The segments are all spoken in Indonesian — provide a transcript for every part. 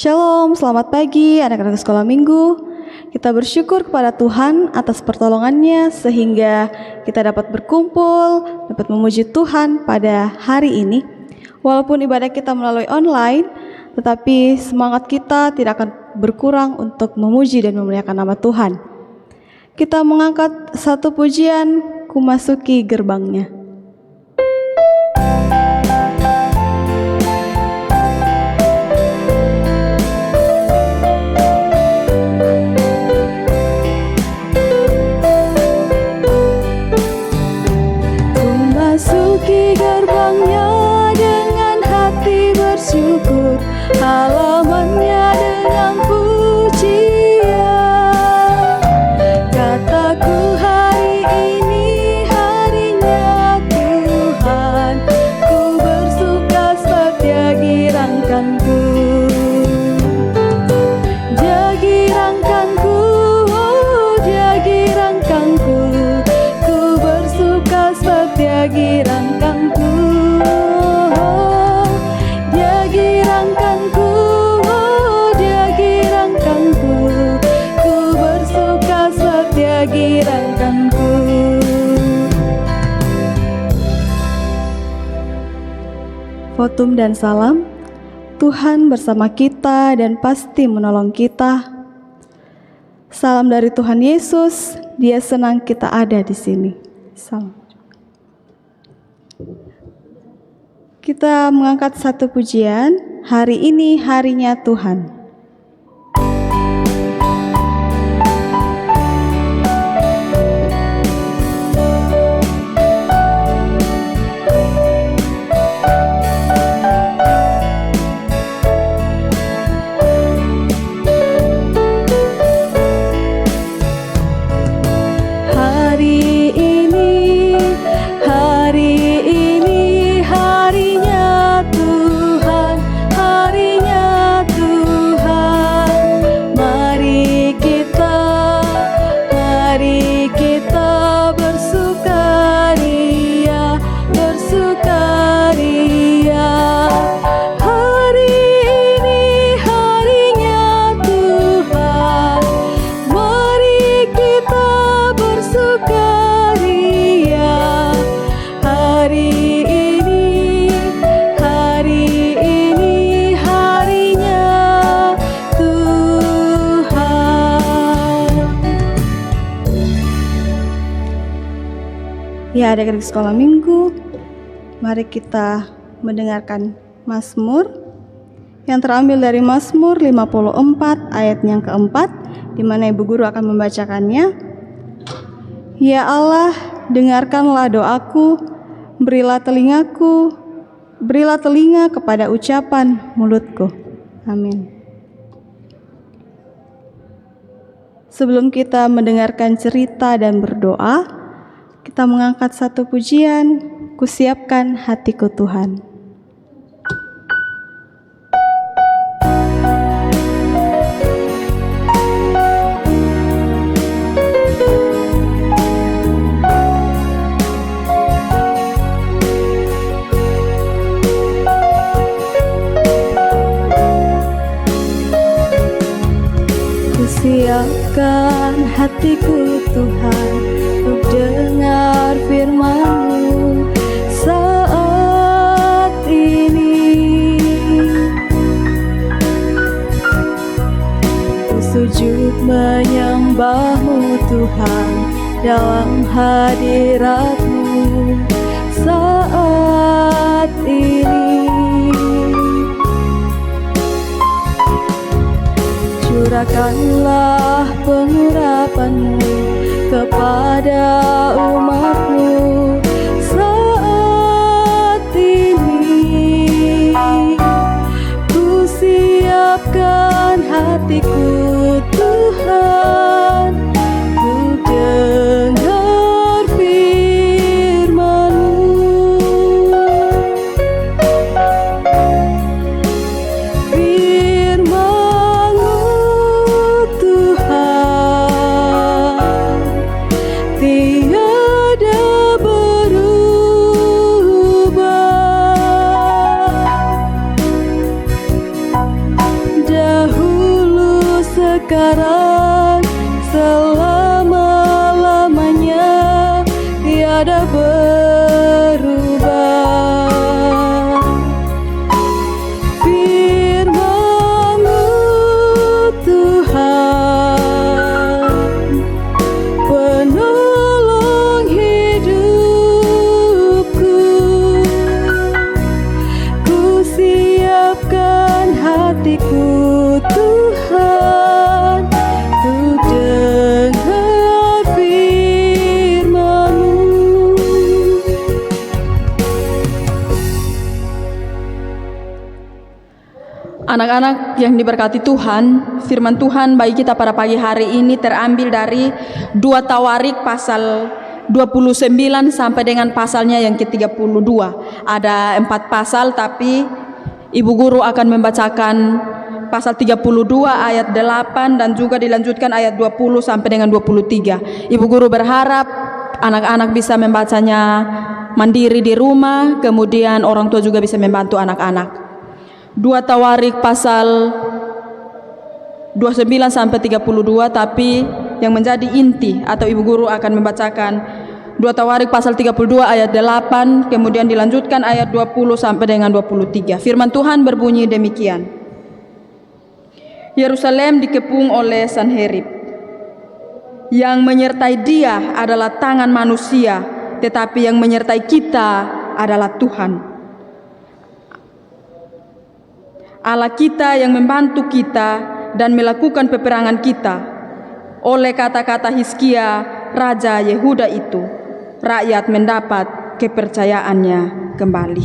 Shalom, selamat pagi anak-anak sekolah minggu. Kita bersyukur kepada Tuhan atas pertolongannya sehingga kita dapat berkumpul, dapat memuji Tuhan pada hari ini. Walaupun ibadah kita melalui online, tetapi semangat kita tidak akan berkurang untuk memuji dan memuliakan nama Tuhan. Kita mengangkat satu pujian, Ku Masuki Gerbangnya. Gerbangnya dengan hati bersyukur, halamannya dengan pujian. Kataku hari ini harinya Tuhan, ku bersuka setia girangkanku. Dia girangkanku, oh dia girangkanku, ku bersuka setia girangkanku. Girangkanku. Votum dan salam. Tuhan bersama kita dan pasti menolong kita. Salam dari Tuhan Yesus, Dia senang kita ada di sini. Salam. Kita mengangkat satu pujian, hari ini harinya Tuhan. Ya, adik-adik sekolah minggu, mari kita mendengarkan Mazmur yang terambil dari Mazmur 54 ayat yang keempat, di mana Ibu Guru akan membacakannya. Ya Allah, dengarkanlah doaku, berilah telinga kepada ucapan mulutku. Amin. Sebelum kita mendengarkan cerita dan berdoa, kita mengangkat satu pujian, Kusiapkan hatiku Tuhan. Kusiapkan hatiku Tuhan, untuk dengar firman-Mu saat ini. Ku sujud menyembah-Mu Tuhan, dalam hadirat-Mu saat ini. Curahkanlah pengurapan-Mu kepada umat-Mu saat ini. Ku siapkan hatiku Tuhan, ku dengar firman-Mu. Firman-Mu Tuhan, tiada berubah. sekarang, selama-lamanya tiada berubah. Firman-Mu Tuhan, penolong hidupku. Ku siapkan hatiku Tuhan, untuk dengar firman-Mu. Anak-anak yang diberkati Tuhan, firman Tuhan bagi kita pada pagi hari ini terambil dari 2 Tawarik pasal 29 sampai dengan pasalnya yang ke-32. Ada 4 pasal, tapi Ibu Guru akan membacakan pasal 32 ayat 8 dan juga dilanjutkan ayat 20 sampai dengan 23. Ibu Guru berharap anak-anak bisa membacanya mandiri di rumah, kemudian orang tua juga bisa membantu anak-anak. 2 Tawarik pasal 29 sampai 32, tapi yang menjadi inti atau Ibu Guru akan membacakan 2 Tawarik pasal 32 ayat 8, kemudian dilanjutkan ayat 20 sampai dengan 23. Firman Tuhan berbunyi demikian. Yerusalem dikepung oleh Sanherib. Yang menyertai dia adalah tangan manusia, tetapi yang menyertai kita adalah Tuhan. Allah kita yang membantu kita dan melakukan peperangan kita. Oleh kata-kata Hizkia, Raja Yehuda itu, rakyat mendapat kepercayaannya kembali.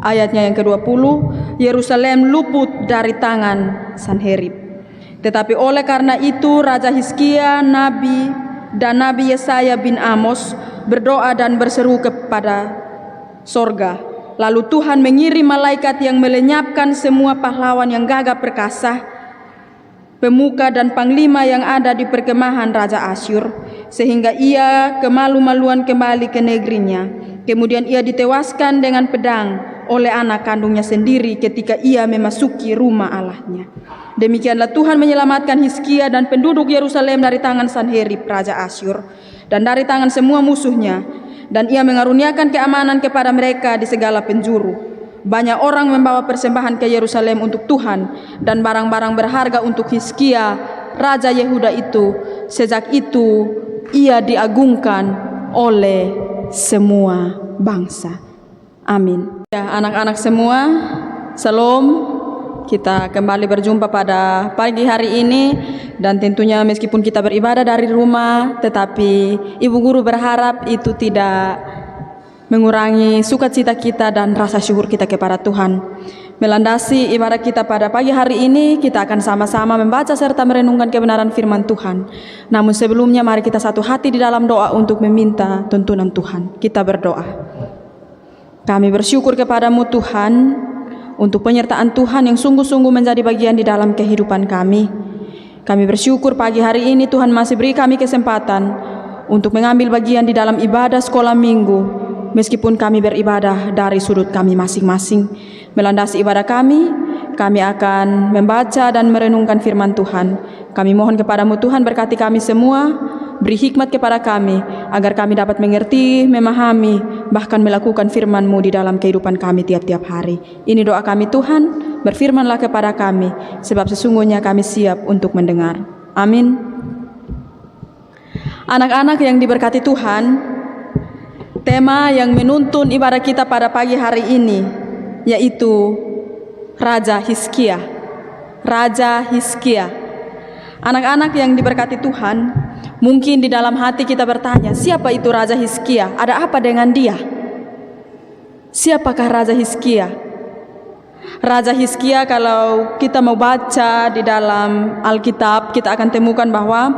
Ayatnya yang ke-20, Yerusalem luput dari tangan Sanherib. Tetapi oleh karena itu Raja Hizkia, Nabi dan Nabi Yesaya bin Amos berdoa dan berseru kepada sorga. Lalu Tuhan mengirim malaikat yang melenyapkan semua pahlawan yang gagah perkasa, pemuka dan panglima yang ada di perkemahan Raja Asyur, sehingga ia kemalu-maluan kembali ke negerinya. Kemudian ia ditewaskan dengan pedang oleh anak kandungnya sendiri ketika ia memasuki rumah Allahnya. Demikianlah Tuhan menyelamatkan Hizkia dan penduduk Yerusalem dari tangan Sanherib Raja Asyur dan dari tangan semua musuhnya. Dan ia mengaruniakan keamanan kepada mereka di segala penjuru. Banyak orang membawa persembahan ke Yerusalem untuk Tuhan dan barang-barang berharga untuk Hizkia, Raja Yehuda itu. Sejak itu ia diagungkan oleh semua bangsa. Amin. Ya, anak-anak semua, Shalom. Kita kembali berjumpa pada pagi hari ini, dan tentunya meskipun kita beribadah dari rumah, tetapi Ibu Guru berharap itu tidak mengurangi sukacita kita dan rasa syukur kita kepada Tuhan. Melandasi ibadah kita pada pagi hari ini, kita akan sama-sama membaca serta merenungkan kebenaran firman Tuhan. Namun sebelumnya mari kita satu hati di dalam doa untuk meminta tuntunan Tuhan. Kita berdoa. Kami bersyukur kepadamu Tuhan, untuk penyertaan Tuhan yang sungguh-sungguh menjadi bagian di dalam kehidupan kami. Kami bersyukur pagi hari ini Tuhan masih beri kami kesempatan untuk mengambil bagian di dalam ibadah sekolah minggu, meskipun kami beribadah dari sudut kami masing-masing. Melandasi ibadah kami akan membaca dan merenungkan firman Tuhan. Kami mohon kepadamu Tuhan, berkati kami semua, beri hikmat kepada kami, agar kami dapat mengerti, memahami, bahkan melakukan firman-Mu di dalam kehidupan kami tiap-tiap hari. Ini doa kami Tuhan, berfirmanlah kepada kami, sebab sesungguhnya kami siap untuk mendengar. Amin. Anak-anak yang diberkati Tuhan, tema yang menuntun ibadah kita pada pagi hari ini, yaitu Raja Hizkia. Raja Hizkia. Anak-anak yang diberkati Tuhan, mungkin di dalam hati kita bertanya, siapa itu Raja Hizkia? Ada apa dengan dia? Siapakah Raja Hizkia? Raja Hizkia, kalau kita mau baca di dalam Alkitab, kita akan temukan bahwa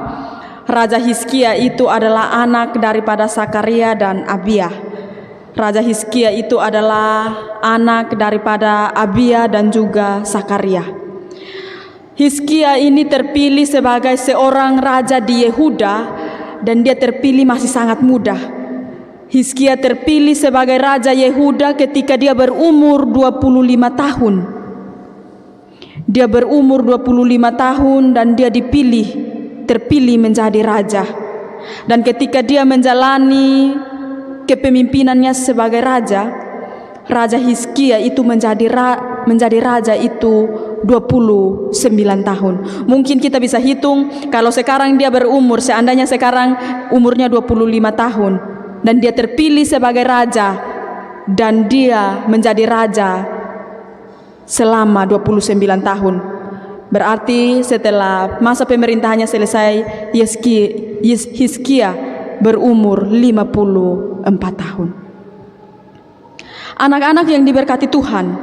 Raja Hizkia itu adalah anak daripada Sakaria dan Abia. Raja Hizkia itu adalah anak daripada Abia dan juga Sakaria. Hizkia ini terpilih sebagai seorang raja di Yehuda, dan dia terpilih masih sangat muda. Hizkia terpilih sebagai raja Yehuda ketika dia berumur 25 tahun. Dia berumur 25 tahun dan dia terpilih menjadi raja. Dan ketika dia menjalani kepemimpinannya sebagai raja, Raja Hizkia itu menjadi raja itu 29 tahun. Mungkin kita bisa hitung kalau sekarang dia berumur, seandainya sekarang umurnya 25 tahun dan dia terpilih sebagai raja dan dia menjadi raja selama 29 tahun. Berarti setelah masa pemerintahannya selesai, Hizkia berumur 54 tahun. Anak-anak yang diberkati Tuhan,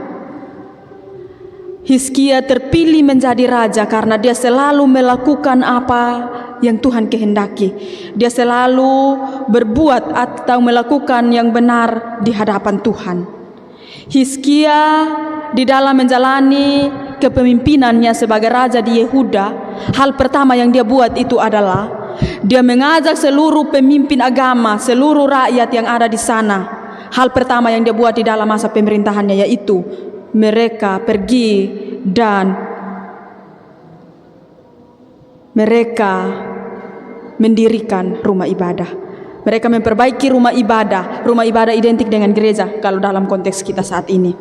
Hizkia terpilih menjadi raja karena dia selalu melakukan apa yang Tuhan kehendaki. Dia selalu berbuat atau melakukan yang benar di hadapan Tuhan. Hizkia di dalam menjalani kepemimpinannya sebagai raja di Yehuda, hal pertama yang dia buat itu adalah dia mengajak seluruh pemimpin agama, seluruh rakyat yang ada di sana. Hal pertama yang dia buat di dalam masa pemerintahannya yaitu mereka pergi dan mereka mendirikan rumah ibadah. Mereka memperbaiki rumah ibadah. Rumah ibadah identik dengan gereja kalau dalam konteks kita saat ini.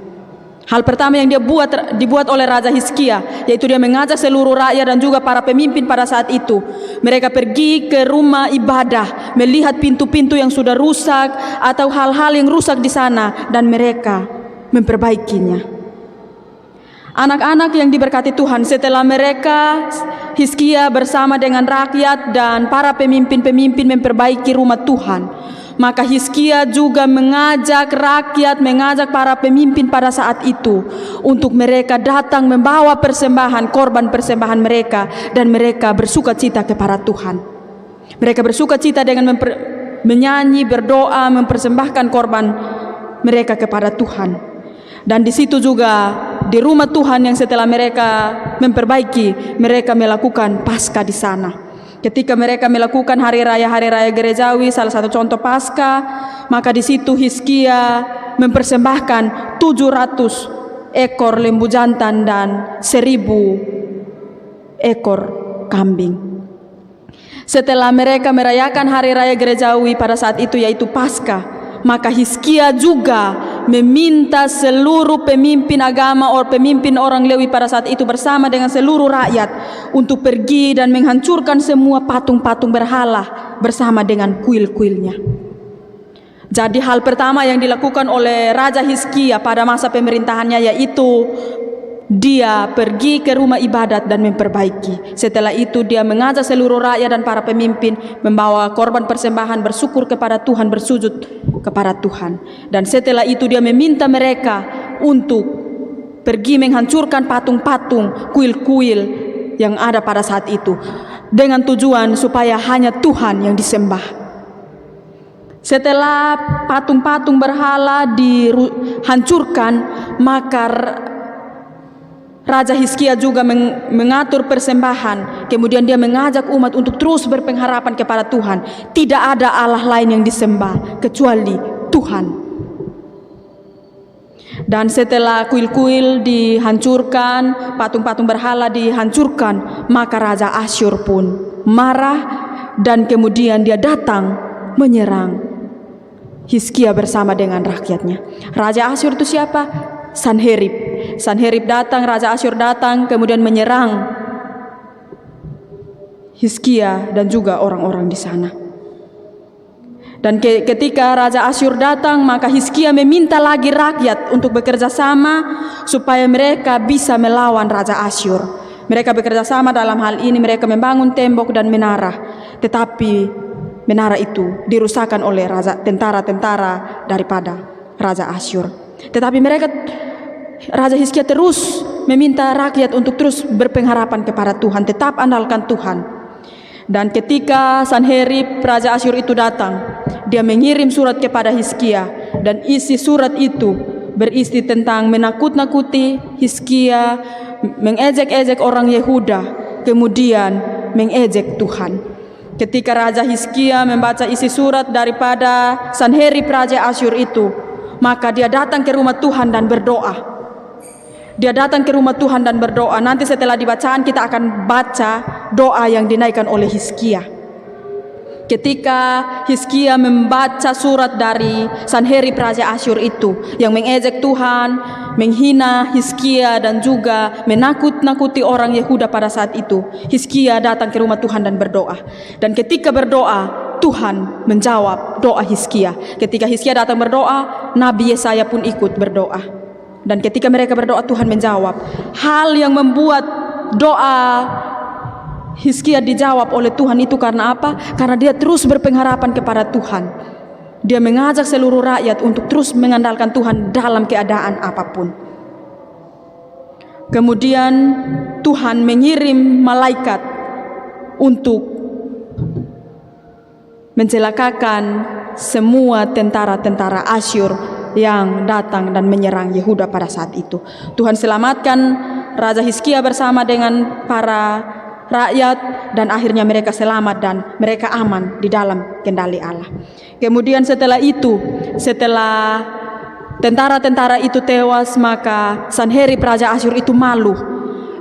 Hal pertama yang dibuat oleh Raja Hizkia yaitu dia mengajak seluruh rakyat dan juga para pemimpin pada saat itu. Mereka pergi ke rumah ibadah, melihat pintu-pintu yang sudah rusak atau hal-hal yang rusak di sana dan mereka memperbaikinya. Anak-anak yang diberkati Tuhan, setelah mereka Hizkia bersama dengan rakyat dan para pemimpin-pemimpin memperbaiki rumah Tuhan, maka Hizkia juga mengajak rakyat, mengajak para pemimpin pada saat itu untuk mereka datang membawa persembahan, korban persembahan mereka, dan mereka bersukacita kepada Tuhan. Mereka bersukacita dengan menyanyi, berdoa, mempersembahkan korban mereka kepada Tuhan. Dan di situ juga di rumah Tuhan yang setelah mereka memperbaiki, mereka melakukan Paskah di sana. Ketika mereka melakukan hari raya gerejawi, salah satu contoh Paskah, maka di situ Hizkia mempersembahkan 700 ekor lembu jantan dan 1000 ekor kambing. Setelah mereka merayakan hari raya gerejawi pada saat itu yaitu Paskah, maka Hizkia juga meminta seluruh pemimpin agama atau pemimpin orang Lewi pada saat itu bersama dengan seluruh rakyat untuk pergi dan menghancurkan semua patung-patung berhala bersama dengan kuil-kuilnya. Jadi hal pertama yang dilakukan oleh Raja Hizkia pada masa pemerintahannya yaitu dia pergi ke rumah ibadat dan memperbaiki. Setelah itu dia mengajak seluruh rakyat dan para pemimpin membawa korban persembahan, bersyukur kepada Tuhan, bersujud kepada Tuhan. Dan setelah itu dia meminta mereka untuk pergi menghancurkan patung-patung, kuil-kuil yang ada pada saat itu, dengan tujuan supaya hanya Tuhan yang disembah. Setelah patung-patung berhala dihancurkan, maka Raja Hizkia juga mengatur persembahan. Kemudian dia mengajak umat untuk terus berpengharapan kepada Tuhan. Tidak ada Allah lain yang disembah kecuali Tuhan. Dan setelah kuil-kuil dihancurkan, patung-patung berhala dihancurkan, maka Raja Asyur pun marah dan kemudian dia datang menyerang Hizkia bersama dengan rakyatnya. Raja Asyur itu siapa? Sanherib datang, Raja Asyur datang, kemudian menyerang Hizkia dan juga orang-orang di sana. Dan ketika Raja Asyur datang, maka Hizkia meminta lagi rakyat untuk bekerja sama supaya mereka bisa melawan Raja Asyur. Mereka bekerja sama dalam hal ini, mereka membangun tembok dan menara. Tetapi menara itu dirusakkan oleh tentara-tentara daripada Raja Asyur. Tetapi Raja Hizkia terus meminta rakyat untuk terus berpengharapan kepada Tuhan, tetap andalkan Tuhan. Dan ketika Sanherib Raja Asyur itu datang, dia mengirim surat kepada Hizkia, dan isi surat itu berisi tentang menakut-nakuti Hizkia, mengejek-ejek orang Yehuda, kemudian mengejek Tuhan. Ketika Raja Hizkia membaca isi surat daripada Sanherib Raja Asyur itu, maka dia datang ke rumah Tuhan dan berdoa. Dia datang ke rumah Tuhan dan berdoa. Nanti setelah dibacaan kita akan baca doa yang dinaikkan oleh Hizkia. Ketika Hizkia membaca surat dari Sanherib Raja Asyur itu yang mengejek Tuhan, menghina Hizkia dan juga menakut-nakuti orang Yehuda pada saat itu, Hizkia datang ke rumah Tuhan dan berdoa. Dan ketika berdoa, Tuhan menjawab doa Hizkia. Ketika Hizkia datang berdoa, Nabi Yesaya pun ikut berdoa. Dan ketika mereka berdoa, Tuhan menjawab. Hal yang membuat doa Hizkia dijawab oleh Tuhan itu karena apa? Karena dia terus berpengharapan kepada Tuhan. Dia mengajak seluruh rakyat untuk terus mengandalkan Tuhan dalam keadaan apapun. Kemudian Tuhan mengirim malaikat untuk mencelakakan semua tentara-tentara Asyur yang datang dan menyerang Yehuda pada saat itu. Tuhan selamatkan Raja Hizkia bersama dengan para rakyat, dan akhirnya mereka selamat dan mereka aman di dalam kendali Allah. Kemudian setelah itu, setelah tentara-tentara itu tewas, maka Sanherib Raja Asyur itu malu.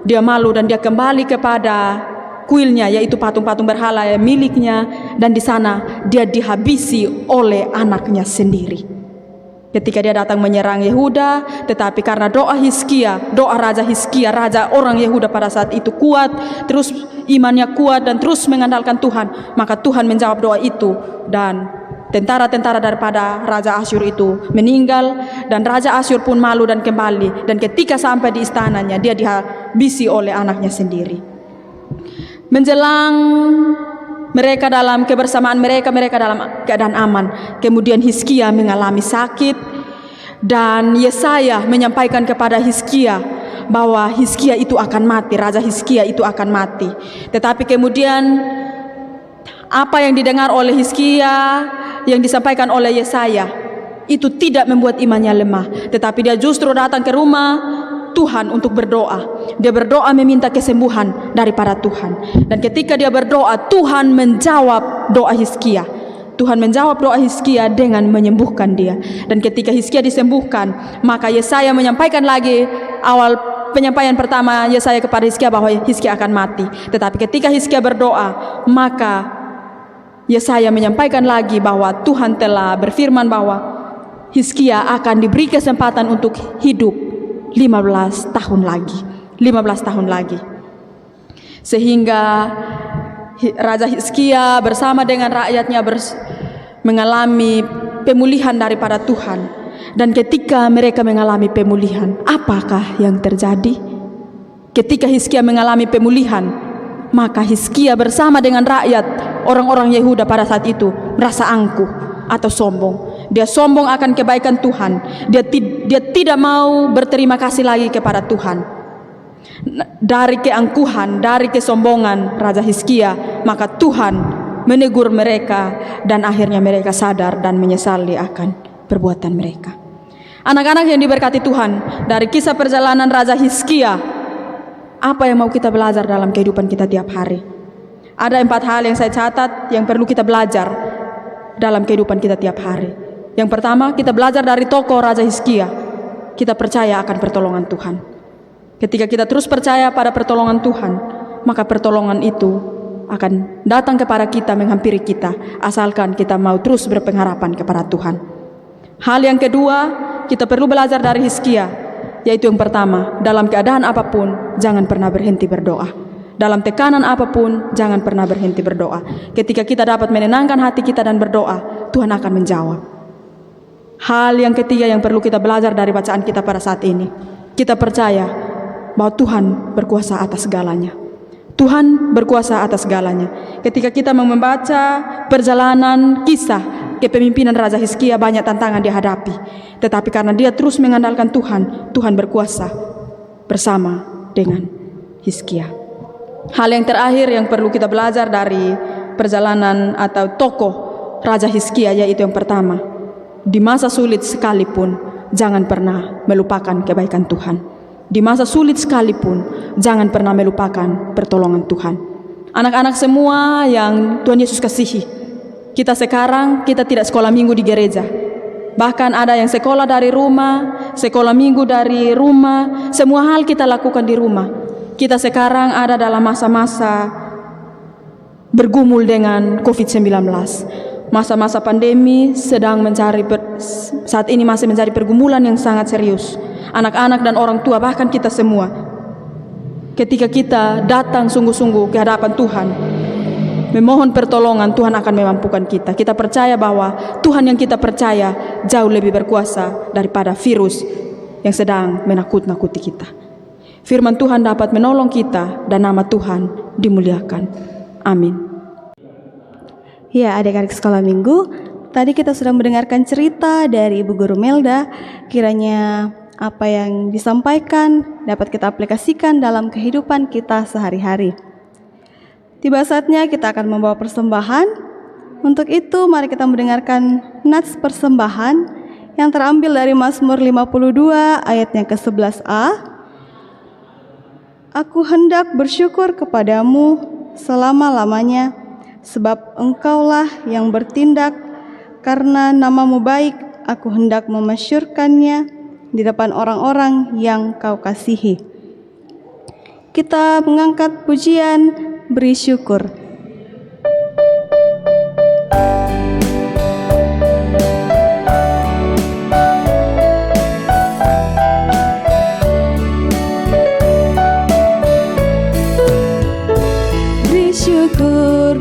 Dia malu dan dia kembali kepada kuilnya, yaitu patung-patung berhala yang miliknya, dan di sana dia dihabisi oleh anaknya sendiri. Ketika dia datang menyerang Yehuda, tetapi karena doa Hizkia, doa Raja Hizkia, raja orang Yehuda pada saat itu kuat, terus imannya kuat dan terus mengandalkan Tuhan, maka Tuhan menjawab doa itu dan tentara-tentara daripada Raja Asyur itu meninggal, dan Raja Asyur pun malu dan kembali, dan ketika sampai di istananya dia dihabisi oleh anaknya sendiri. Menjelang mereka dalam kebersamaan mereka dalam keadaan aman. Kemudian Hizkia mengalami sakit, dan Yesaya menyampaikan kepada Hizkia bahwa Hizkia itu akan mati, Raja Hizkia itu akan mati. Tetapi kemudian apa yang didengar oleh Hizkia, yang disampaikan oleh Yesaya, itu tidak membuat imannya lemah, tetapi dia justru datang ke rumah Tuhan untuk berdoa. Dia berdoa meminta kesembuhan daripada Tuhan. Dan ketika dia berdoa, Tuhan menjawab doa Hizkia. Tuhan menjawab doa Hizkia dengan menyembuhkan dia. Dan ketika Hizkia disembuhkan, maka Yesaya menyampaikan lagi awal penyampaian pertama Yesaya kepada Hizkia bahwa Hizkia akan mati. Tetapi ketika Hizkia berdoa, maka Yesaya menyampaikan lagi bahwa Tuhan telah berfirman bahwa Hizkia akan diberi kesempatan untuk hidup 15 tahun lagi. Sehingga Raja Hizkia bersama dengan rakyatnya mengalami pemulihan daripada Tuhan. Dan ketika mereka mengalami pemulihan, apakah yang terjadi? Ketika Hizkia mengalami pemulihan, maka Hizkia bersama dengan rakyat orang-orang Yehuda pada saat itu merasa angkuh atau sombong. Dia sombong akan kebaikan Tuhan. Dia tidak mau berterima kasih lagi kepada Tuhan. Dari keangkuhan, dari kesombongan Raja Hizkia, maka Tuhan menegur mereka, dan akhirnya mereka sadar dan menyesali akan perbuatan mereka. Anak-anak yang diberkati Tuhan, dari kisah perjalanan Raja Hizkia, apa yang mau kita belajar dalam kehidupan kita tiap hari? Ada 4 hal yang saya catat yang perlu kita belajar dalam kehidupan kita tiap hari. Yang pertama, kita belajar dari tokoh Raja Hizkia. Kita percaya akan pertolongan Tuhan. Ketika kita terus percaya pada pertolongan Tuhan, maka pertolongan itu akan datang kepada kita, menghampiri kita, asalkan kita mau terus berpengharapan kepada Tuhan. Hal yang kedua, kita perlu belajar dari Hizkia, yaitu yang pertama, dalam keadaan apapun, jangan pernah berhenti berdoa. Dalam tekanan apapun, jangan pernah berhenti berdoa. Ketika kita dapat menenangkan hati kita dan berdoa, Tuhan akan menjawab. Hal yang ketiga yang perlu kita belajar dari bacaan kita pada saat ini, kita percaya bahwa Tuhan berkuasa atas segalanya. Tuhan berkuasa atas segalanya. Ketika kita membaca perjalanan kisah kepemimpinan Raja Hizkia, banyak tantangan dihadapi. Tetapi karena dia terus mengandalkan Tuhan, Tuhan berkuasa bersama dengan Hizkia. Hal yang terakhir yang perlu kita belajar dari perjalanan atau tokoh Raja Hizkia, yaitu yang pertama, di masa sulit sekalipun jangan pernah melupakan kebaikan Tuhan. Di masa sulit sekalipun jangan pernah melupakan pertolongan Tuhan. Anak-anak semua yang Tuhan Yesus kasihi, kita sekarang kita tidak sekolah minggu di gereja. Bahkan ada yang sekolah dari rumah, sekolah minggu dari rumah, semua hal kita lakukan di rumah. Kita sekarang ada dalam masa-masa bergumul dengan COVID-19. Masa-masa pandemi saat ini masih mencari pergumulan yang sangat serius. Anak-anak dan orang tua, bahkan kita semua. Ketika kita datang sungguh-sungguh ke hadapan Tuhan, memohon pertolongan, Tuhan akan memampukan kita. Kita percaya bahwa Tuhan yang kita percaya jauh lebih berkuasa daripada virus yang sedang menakut-nakuti kita. Firman Tuhan dapat menolong kita dan nama Tuhan dimuliakan. Amin. Ya, adik-adik sekolah minggu, tadi kita sudah mendengarkan cerita dari Ibu Guru Melda. Kiranya apa yang disampaikan dapat kita aplikasikan dalam kehidupan kita sehari-hari. Tiba saatnya kita akan membawa persembahan. Untuk itu mari kita mendengarkan nats persembahan yang terambil dari Mazmur 52 ayatnya ke-11a. Aku hendak bersyukur kepadamu selama-lamanya, sebab engkaulah yang bertindak, karena namamu baik, aku hendak memasyurkannya di depan orang-orang yang kau kasihi. Kita mengangkat pujian, beri syukur.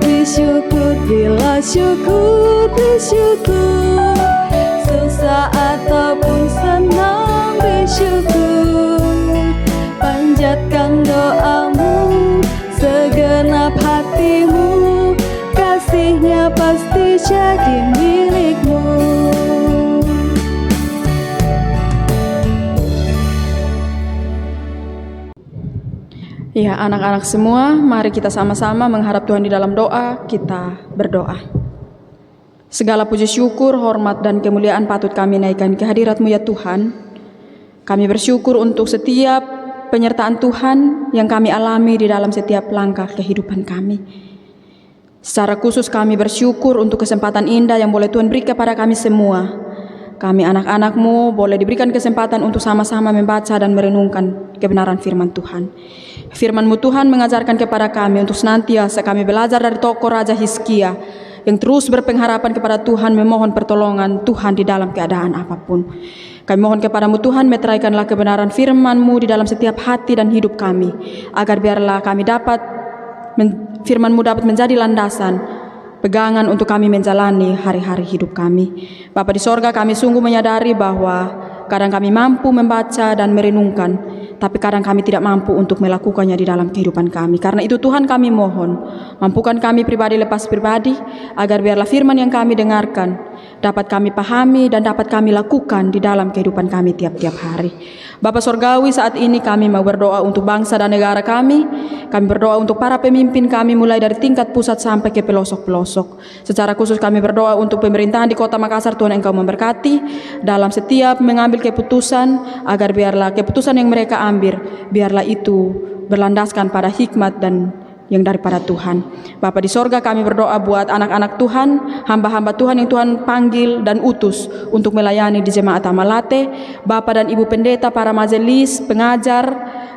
Bersyukur, bila syukur, bersyukur, susah ataupun senang, bersyukur, panjatkan doamu, segenap hatimu, kasihnya pasti jadi milikmu. Ya, anak-anak semua, mari kita sama-sama menghadap Tuhan di dalam doa. Kita berdoa. Segala puji syukur, hormat, dan kemuliaan patut kami naikkan ke hadirat-Mu ya Tuhan. Kami bersyukur untuk setiap penyertaan Tuhan yang kami alami di dalam setiap langkah kehidupan kami. Secara khusus kami bersyukur untuk kesempatan indah yang boleh Tuhan beri kepada kami semua. Kami anak-anak-Mu boleh diberikan kesempatan untuk sama-sama membaca dan merenungkan kebenaran firman Tuhan. Firman-Mu Tuhan mengajarkan kepada kami untuk senantiasa kami belajar dari tokoh Raja Hizkia yang terus berpengharapan kepada Tuhan, memohon pertolongan Tuhan di dalam keadaan apapun. Kami mohon kepadamu Tuhan, meteraikanlah kebenaran firman-Mu di dalam setiap hati dan hidup kami, agar biarlah kami dapat firman-Mu dapat menjadi landasan, pegangan untuk kami menjalani hari-hari hidup kami. Bapa di sorga, kami sungguh menyadari bahwa kadang kami mampu membaca dan merenungkan, tapi kadang kami tidak mampu untuk melakukannya di dalam kehidupan kami. Karena itu Tuhan kami mohon, mampukan kami pribadi lepas pribadi, agar biarlah firman yang kami dengarkan dapat kami pahami dan dapat kami lakukan di dalam kehidupan kami tiap-tiap hari. Bapa Sorgawi, saat ini kami mau berdoa untuk bangsa dan negara kami. Kami berdoa untuk para pemimpin kami mulai dari tingkat pusat sampai ke pelosok-pelosok. Secara khusus kami berdoa untuk pemerintahan di Kota Makassar. Tuhan Engkau memberkati dalam setiap mengambil keputusan, agar biarlah keputusan yang mereka ambil, biarlah itu berlandaskan pada hikmat dan yang daripada Tuhan. Bapa di sorga, kami berdoa buat anak-anak Tuhan, hamba-hamba Tuhan yang Tuhan panggil dan utus untuk melayani di Jemaat Amalate, Bapa dan Ibu Pendeta, para majelis, pengajar,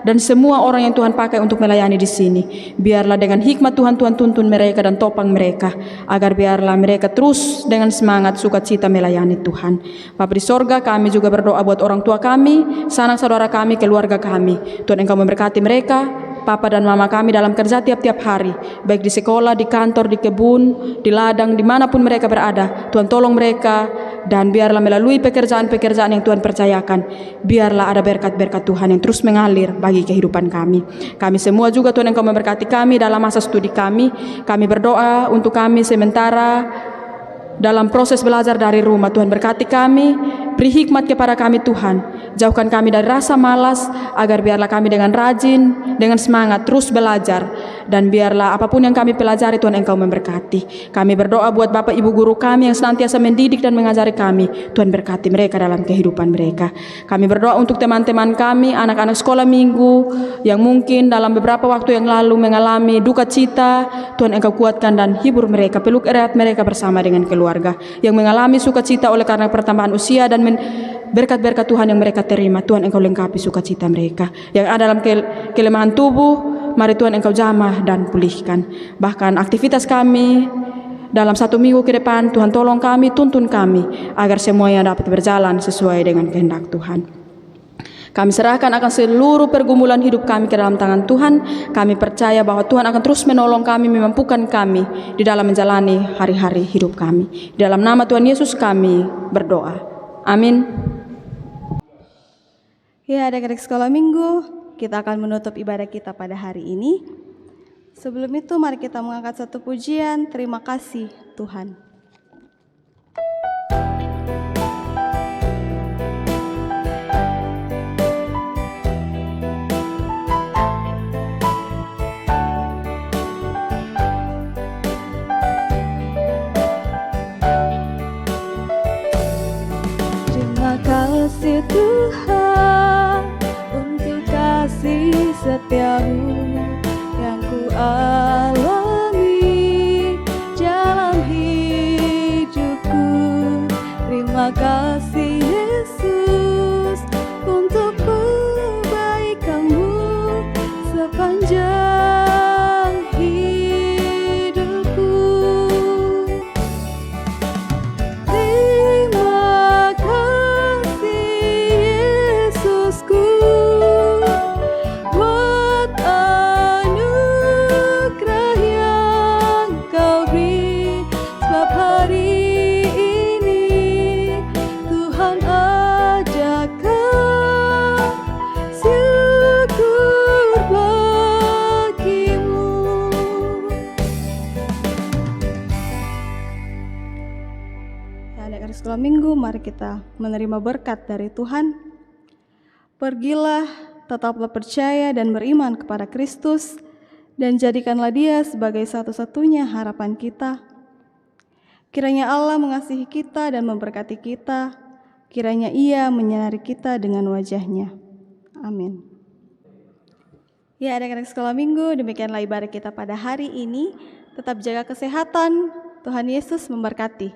dan semua orang yang Tuhan pakai untuk melayani di sini. Biarlah dengan hikmat Tuhan tuntun mereka dan topang mereka, agar biarlah mereka terus dengan semangat sukacita melayani Tuhan. Bapa di sorga, kami juga berdoa buat orang tua kami, sanak saudara kami, keluarga kami. Tuhan Engkau memberkati mereka, Papa dan Mama kami dalam kerja tiap-tiap hari, baik di sekolah, di kantor, di kebun, di ladang, dimanapun mereka berada. Tuhan tolong mereka, dan biarlah melalui pekerjaan-pekerjaan yang Tuhan percayakan, biarlah ada berkat-berkat Tuhan yang terus mengalir bagi kehidupan kami. Kami semua juga Tuhan Engkau memberkati kami dalam masa studi kami. Kami berdoa untuk kami sementara dalam proses belajar dari rumah. Tuhan berkati kami, Beri hikmat kepada kami Tuhan. Jauhkan kami dari rasa malas, agar biarlah kami dengan rajin, dengan semangat terus belajar. Dan biarlah apapun yang kami pelajari Tuhan Engkau memberkati. Kami berdoa buat Bapak Ibu guru kami yang senantiasa mendidik dan mengajari kami. Tuhan berkati mereka dalam kehidupan mereka. Kami berdoa untuk teman-teman kami, anak-anak sekolah minggu yang mungkin dalam beberapa waktu yang lalu mengalami duka cita. Tuhan Engkau kuatkan dan hibur mereka, peluk erat mereka bersama dengan keluarga yang mengalami sukacita oleh karena pertambahan usia dan berkat-berkat Tuhan yang mereka terima. Tuhan Engkau lengkapi sukacita mereka. Yang ada dalam kelemahan tubuh, mari Tuhan Engkau jamah dan pulihkan. Bahkan aktivitas kami dalam 1 minggu ke depan, Tuhan tolong kami, tuntun kami, agar semuanya dapat berjalan sesuai dengan kehendak Tuhan. Kami serahkan akan seluruh pergumulan hidup kami ke dalam tangan Tuhan. Kami percaya bahwa Tuhan akan terus menolong kami, memampukan kami di dalam menjalani hari-hari hidup kami. Di dalam nama Tuhan Yesus kami berdoa. Amin. Ya, adik-adik sekolah minggu, kita akan menutup ibadah kita pada hari ini. Sebelum itu mari kita mengangkat satu pujian, terima kasih Tuhan. Terima kasih Tuhan untuk kasih setiamu yang ku alami dalam hidupku. Terima kasih Yesus untuk kebaikan-Mu sepanjang hidupku. Terima kasih Yesusku buat anugerah yang Kau beri, sebab hari ini Tuhan adakan syukur bagimu. Ya, adik-adik sekolah minggu, mari kita menerima berkat dari Tuhan. Pergilah, tetaplah percaya dan beriman kepada Kristus, dan jadikanlah Dia sebagai satu-satunya harapan kita. Kiranya Allah mengasihi kita dan memberkati kita. Kiranya Ia menyinari kita dengan wajah-Nya. Amin. Ya, adik-adik sekolah minggu, demikianlah ibadah kita pada hari ini. Tetap jaga kesehatan. Tuhan Yesus memberkati.